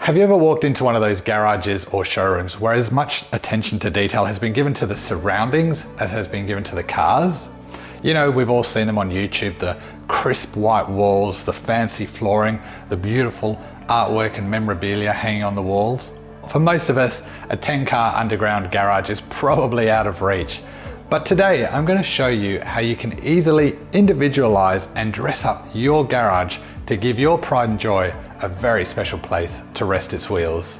Have you ever walked into one of those garages or showrooms where as much attention to detail has been given to the surroundings as has been given to the cars? You know, we've all seen them on YouTube, the crisp white walls, the fancy flooring, the beautiful artwork and memorabilia hanging on the walls. For most of us, a 10-car underground garage is probably out of reach. But today, I'm going to show you how you can easily individualize and dress up your garage to give your pride and joy a very special place to rest its wheels.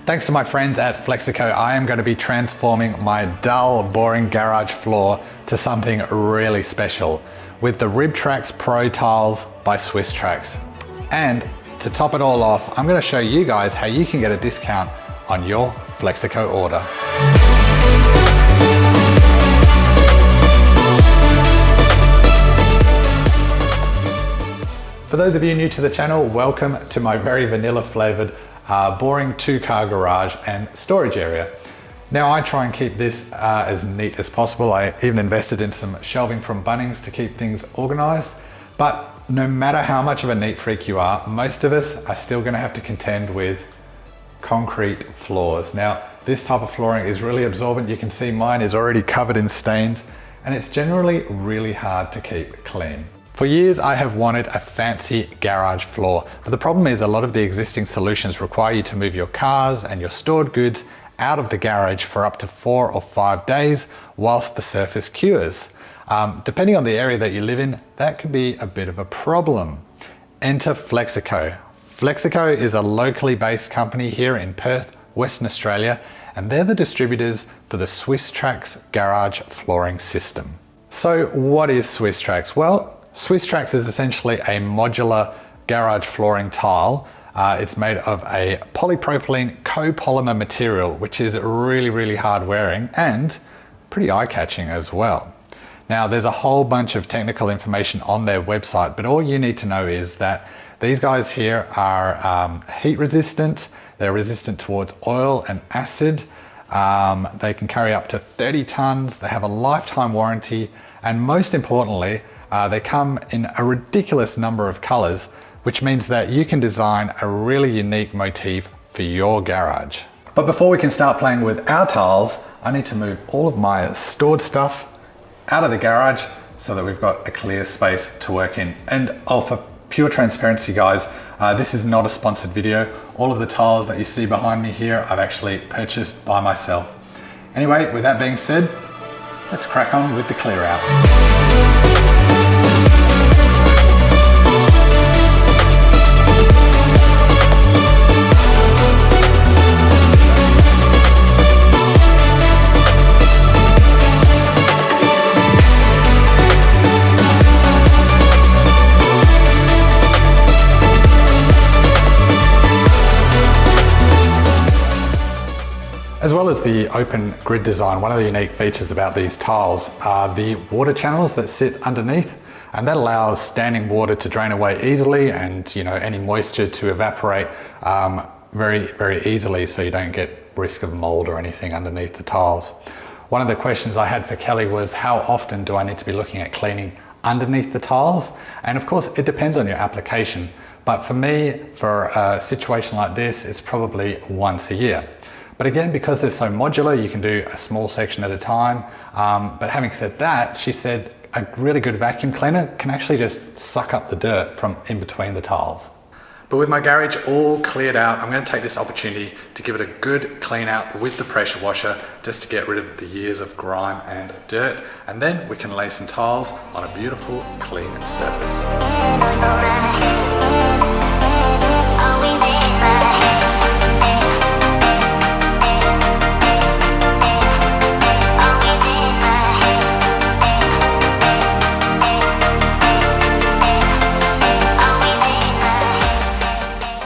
Thanks to my friends at Flexico, I am going to be transforming my dull, boring garage floor to something really special with the Swisstrax Pro tiles by Swisstrax. And to top it all off, I'm going to show you guys how you can get a discount on your Flexico order. For those of you new to the channel, welcome to my very vanilla flavored, boring 2-car garage and storage area. Now I try and keep this as neat as possible. I even invested in some shelving from Bunnings to keep things organized. But no matter how much of a neat freak you are, most of us are still gonna have to contend with concrete floors. Now, this type of flooring is really absorbent. You can see mine is already covered in stains and it's generally really hard to keep clean. For years, I have wanted a fancy garage floor, but the problem is a lot of the existing solutions require you to move your cars and your stored goods out of the garage for up to 4 or 5 days whilst the surface cures. Depending on the area that you live in, that could be a bit of a problem. Enter Flexico. Flexico is a locally based company here in Perth, Western Australia, and they're the distributors for the Swisstrax garage flooring system. So what is Swisstrax? Well, Swisstrax is essentially a modular garage flooring tile. It's made of a polypropylene copolymer material, which is really hard wearing and pretty eye-catching as well. Now, there's a whole bunch of technical information on their website, but all you need to know is that these guys here are heat resistant, they're resistant towards oil and acid, they can carry up to 30 tons, they have a lifetime warranty, and most importantly, they come in a ridiculous number of colors, which means that you can design a really unique motif for your garage. But before we can start playing with our tiles, I need to move all of my stored stuff out of the garage so that we've got a clear space to work in. And for pure transparency, guys, this is not a sponsored video. All of the tiles that you see behind me here, I've actually purchased by myself. Anyway, with that being said, let's crack on with the clear out. As well as the open grid design, one of the unique features about these tiles are the water channels that sit underneath, and that allows standing water to drain away easily and any moisture to evaporate very easily, so you don't get risk of mold or anything underneath the tiles. One of the questions I had for Kelly was, how often do I need to be looking at cleaning underneath the tiles? And of course, it depends on your application. But for me, for a situation like this, it's probably once a year. But again, because they're so modular, you can do a small section at a time. But having said that, she said a really good vacuum cleaner can actually just suck up the dirt from in between the tiles. But with my garage all cleared out, I'm going to take this opportunity to give it a good clean out with the pressure washer, just to get rid of the years of grime and dirt. And then we can lay some tiles on a beautiful, clean surface.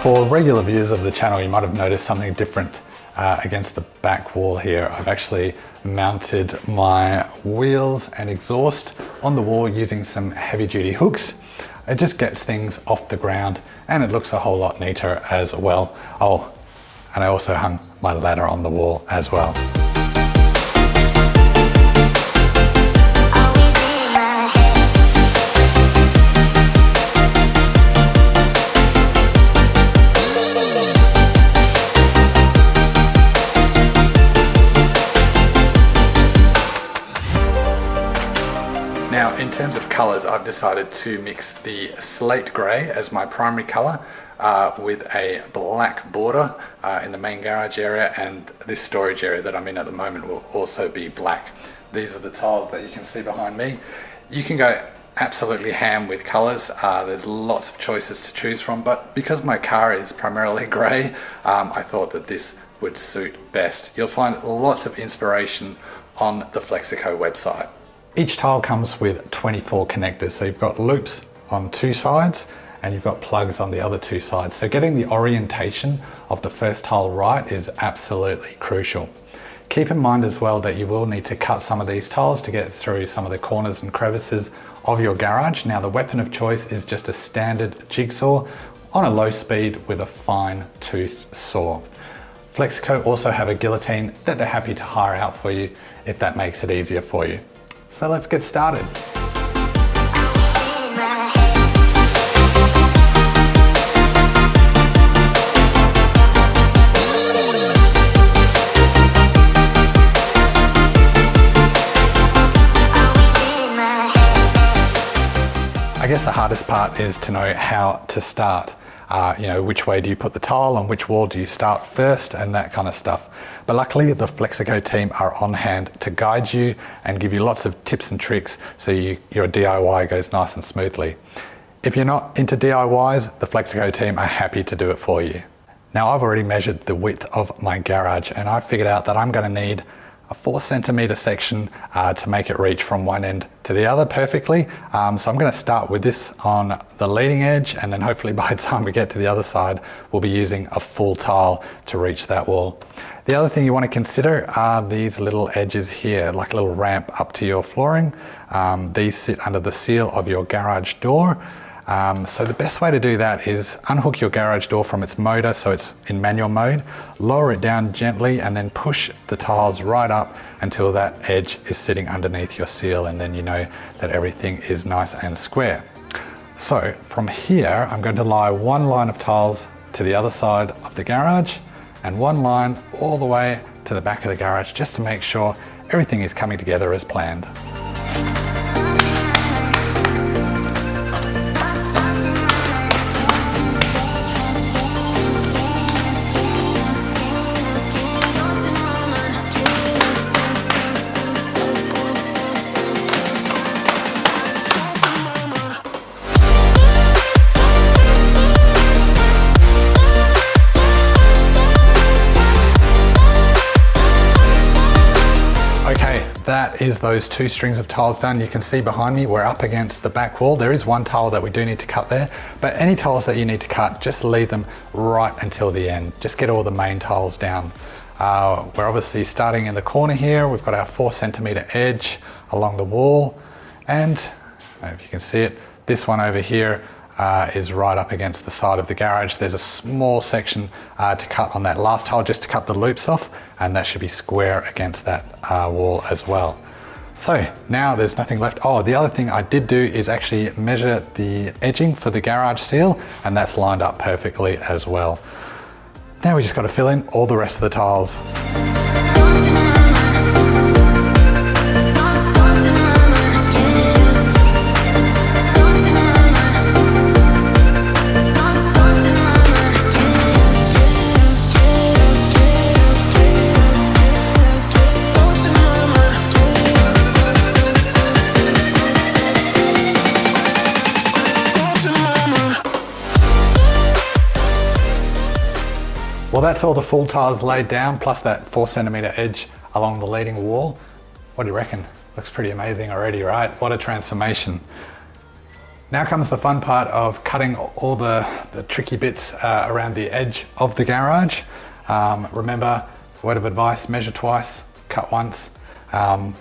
For regular viewers of the channel, you might have noticed something different against the back wall here. I've actually mounted my wheels and exhaust on the wall using some heavy duty hooks. It just gets things off the ground and it looks a whole lot neater as well. Oh, and I also hung my ladder on the wall as well. terms of colors, I've decided to mix the slate gray as my primary color with a black border in the main garage area, and this storage area that I'm in at the moment will also be black. These are the tiles that you can see behind me. You can go absolutely ham with colors. There's lots of choices to choose from, but because my car is primarily gray, I thought that this would suit best. You'll find lots of inspiration on the Flexico website. Each tile comes with 24 connectors, so you've got loops on two sides and you've got plugs on the other two sides. So getting the orientation of the first tile right is absolutely crucial. Keep in mind as well that you will need to cut some of these tiles to get through some of the corners and crevices of your garage. Now the weapon of choice is just a standard jigsaw on a low speed with a fine tooth saw. Flexico also have a guillotine that they're happy to hire out for you if that makes it easier for you. So let's get started. I guess the hardest part is to know how to start. Which way do you put the tile, on which wall do you start first, and that kind of stuff. But luckily the Flexico team are on hand to guide you and give you lots of tips and tricks so your DIY goes nice and smoothly. If you're not into DIYs, the Flexico team are happy to do it for you. Now I've already measured the width of my garage and I figured out that I'm going to need a 4 centimeter section to make it reach from one end to the other perfectly. So I'm going to start with this on the leading edge, and then hopefully by the time we get to the other side, we'll be using a full tile to reach that wall. The other thing you want to consider are these little edges here, like a little ramp up to your flooring. These sit under the seal of your garage door. So the best way to do that is unhook your garage door from its motor so it's in manual mode, lower it down gently and then push the tiles right up until that edge is sitting underneath your seal, and then you know that everything is nice and square. So from here I'm going to lie one line of tiles to the other side of the garage and one line all the way to the back of the garage, just to make sure everything is coming together as planned. That is those two strings of tiles done. You can see behind me we're up against the back wall. There is one tile that we do need to cut there, but any tiles that you need to cut, just leave them right until the end. Just get all the main tiles down. We're obviously starting in the corner here. We've got our 4 centimeter edge along the wall, and if you can see it, this one over here is right up against the side of the garage. There's a small section to cut on that last tile just to cut the loops off, and that should be square against that wall as well. So now there's nothing left. Oh, the other thing I did do is actually measure the edging for the garage seal, and that's lined up perfectly as well. Now we just got to fill in all the rest of the tiles. Well, that's all the full tiles laid down, plus that 4 centimeter edge along the leading wall. What do you reckon? Looks pretty amazing already, right? What a transformation. Now comes the fun part of cutting all the tricky bits around the edge of the garage. Remember, word of advice, measure twice, cut once, and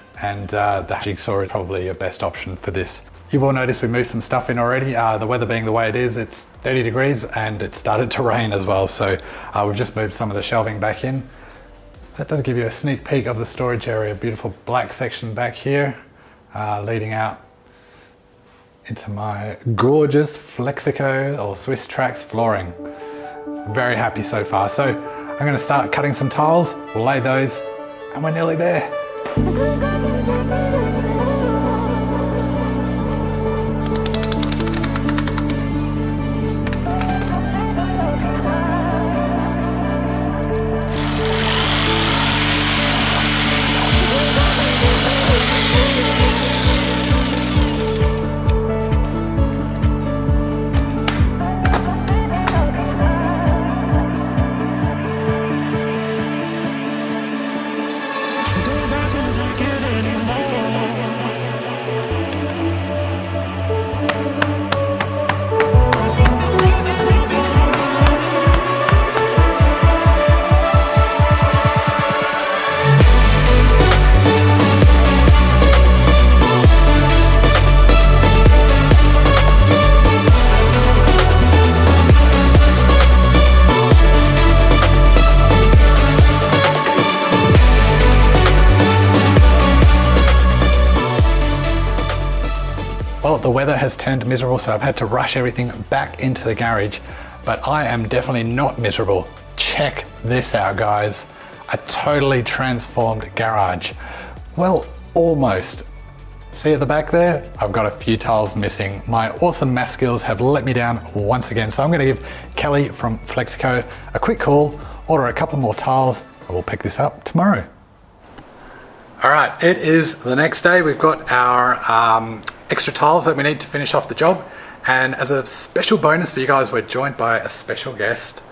the jigsaw is probably your best option for this. You will notice we moved some stuff in already. The weather being the way it is, it's 30 degrees and it started to rain as well. So we've just moved some of the shelving back in. That does give you a sneak peek of the storage area. Beautiful black section back here, leading out into my gorgeous Flexico or Swisstrax flooring. Very happy so far. So I'm going to start cutting some tiles. We'll lay those and we're nearly there. the weather has turned miserable, so I've had to rush everything back into the garage, but I am definitely not miserable. Check this out, guys. A totally transformed garage. Well, almost. See at the back there? I've got a few tiles missing. My awesome math skills have let me down once again, so I'm gonna give Kelly from Flexico a quick call, order a couple more tiles, and we'll pick this up tomorrow. All right, it is the next day. We've got our extra tiles that we need to finish off the job. And as a special bonus for you guys, we're joined by a special guest.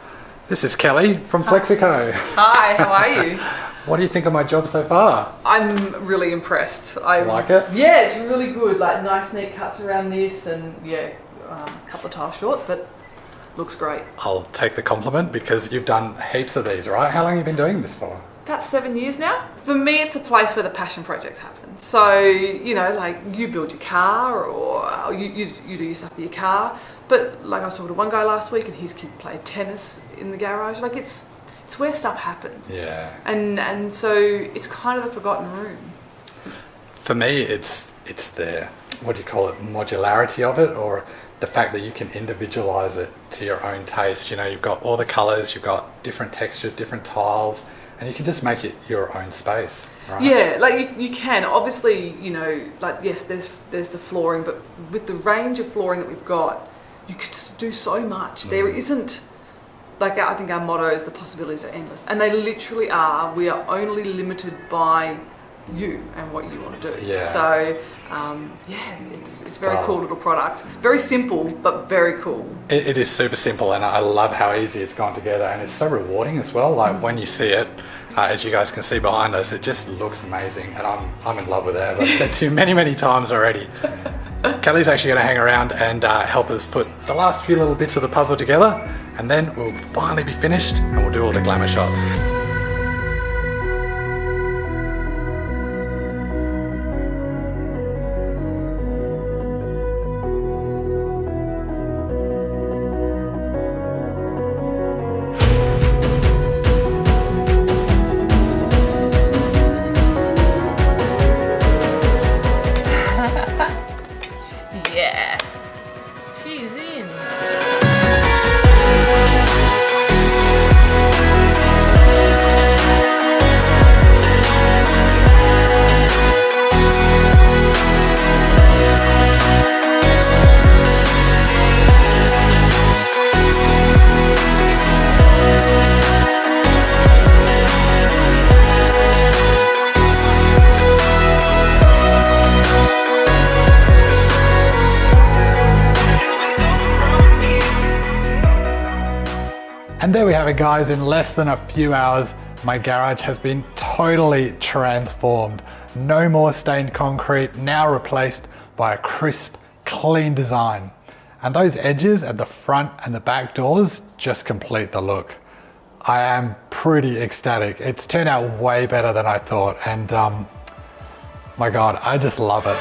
This is Kelly from Flexico. Hi, how are you? What do you think of my job so far? I'm really impressed. I like it? Yeah, it's really good. Like nice neat cuts around this, and yeah, a couple of tiles short, but looks great. I'll take the compliment because you've done heaps of these, right? How long have you been doing this for? About 7 years now. For me, it's a place where the passion project happens. So, you know, like you build your car or you do your stuff for your car. But like I was talking to one guy last week and his kid played tennis in the garage. Like it's where stuff happens. Yeah. And so it's kind of the forgotten room. For me, it's the, what do you call it, modularity of it, or the fact that you can individualize it to your own taste. You know, you've got all the colors, you've got different textures, different tiles, and you can just make it your own space, right? Yeah, like you can. Obviously, you know, like yes, there's the flooring, but with the range of flooring that we've got, you could do so much. There isn't, like I think our motto is the possibilities are endless. And they literally are. We are only limited by you and what you want to do. Yeah. So, yeah, it's a very cool little product. Very simple, but very cool. It is super simple, and I love how easy it's gone together, and it's so rewarding as well. Like when you see it, as you guys can see behind us, it just looks amazing, and I'm in love with it, as I've said to you many times already. Kelly's actually going to hang around and help us put the last few little bits of the puzzle together, and then we'll finally be finished and we'll do all the glamour shots. Yeah, she's in. And there we have it, guys. In less than a few hours, my garage has been totally transformed. No more stained concrete, now replaced by a crisp, clean design. And those edges at the front and the back doors just complete the look. I am pretty ecstatic. It's turned out way better than I thought, and my God, I just love it.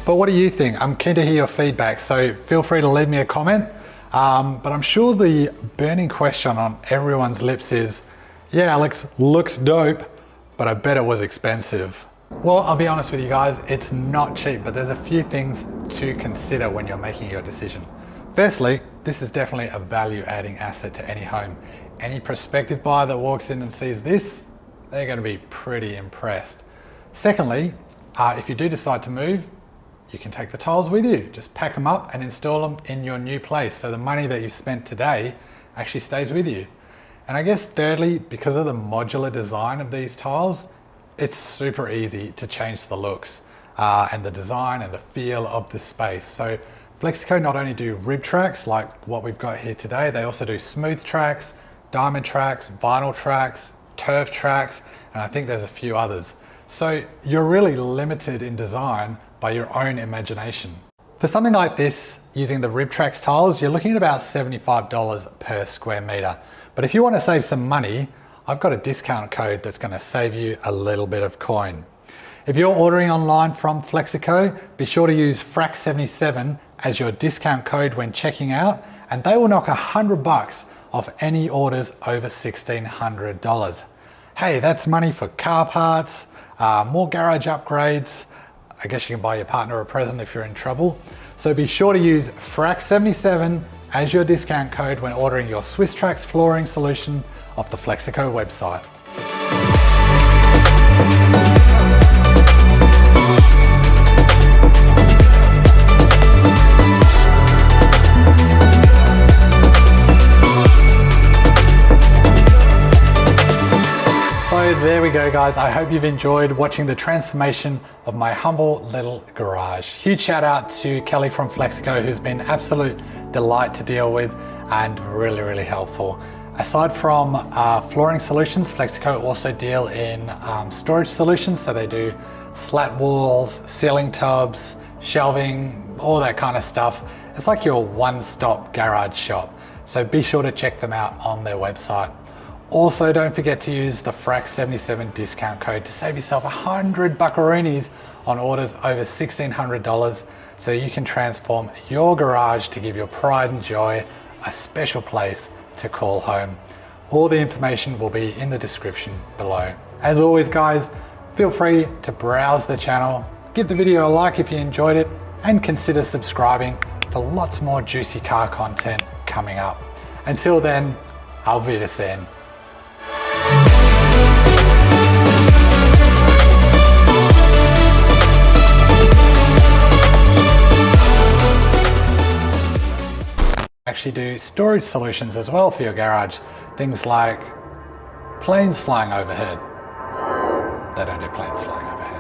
But what do you think? I'm keen to hear your feedback, so feel free to leave me a comment. But I'm sure the burning question on everyone's lips is, yeah, Alex, looks dope, but I bet it was expensive. Well, I'll be honest with you guys, it's not cheap, but there's a few things to consider when you're making your decision. Firstly, this is definitely a value-adding asset to any home. Any prospective buyer that walks in and sees this, they're going to be pretty impressed. Secondly, if you do decide to move, you can take the tiles with you. Just pack them up and install them in your new place, so the money that you spent today actually stays with you. And I guess thirdly, because of the modular design of these tiles, it's super easy to change the looks and the design and the feel of the space. So Flexico not only do rib tracks like what we've got here today, they also do smooth tracks, diamond tracks, vinyl tracks, turf tracks, and I think there's a few others. So you're really limited in design by your own imagination. For something like this, using the rib tracks tiles, you're looking at about $75 per square meter. But if you want to save some money, I've got a discount code that's going to save you a little bit of coin. If you're ordering online from Flexico, be sure to use FRAX77 as your discount code when checking out, and they will knock $100 off any orders over $1,600. Hey, that's money for car parts, more garage upgrades. I guess you can buy your partner a present if you're in trouble. So be sure to use FRAX77 as your discount code when ordering your Swisstrax flooring solution off the Flexico website. So there we go, guys. I hope you've enjoyed watching the transformation of my humble little garage. Huge shout out to Kelly from Flexico, who's been absolute delight to deal with and really, really helpful. Aside from flooring solutions, Flexico also deal in storage solutions. So they do slat walls, ceiling tubs, shelving, all that kind of stuff. It's like your one-stop garage shop. So be sure to check them out on their website. Also, don't forget to use the FRAX77 discount code to save yourself 100 buckaroonies on orders over $1,600, so you can transform your garage to give your pride and joy a special place to call home. All the information will be in the description below. As always, guys, feel free to browse the channel, give the video a like if you enjoyed it, and consider subscribing for lots more juicy car content coming up. Until then, auf Wiedersehen. Actually do storage solutions as well for your garage. Things like planes flying overhead. They don't do planes flying overhead.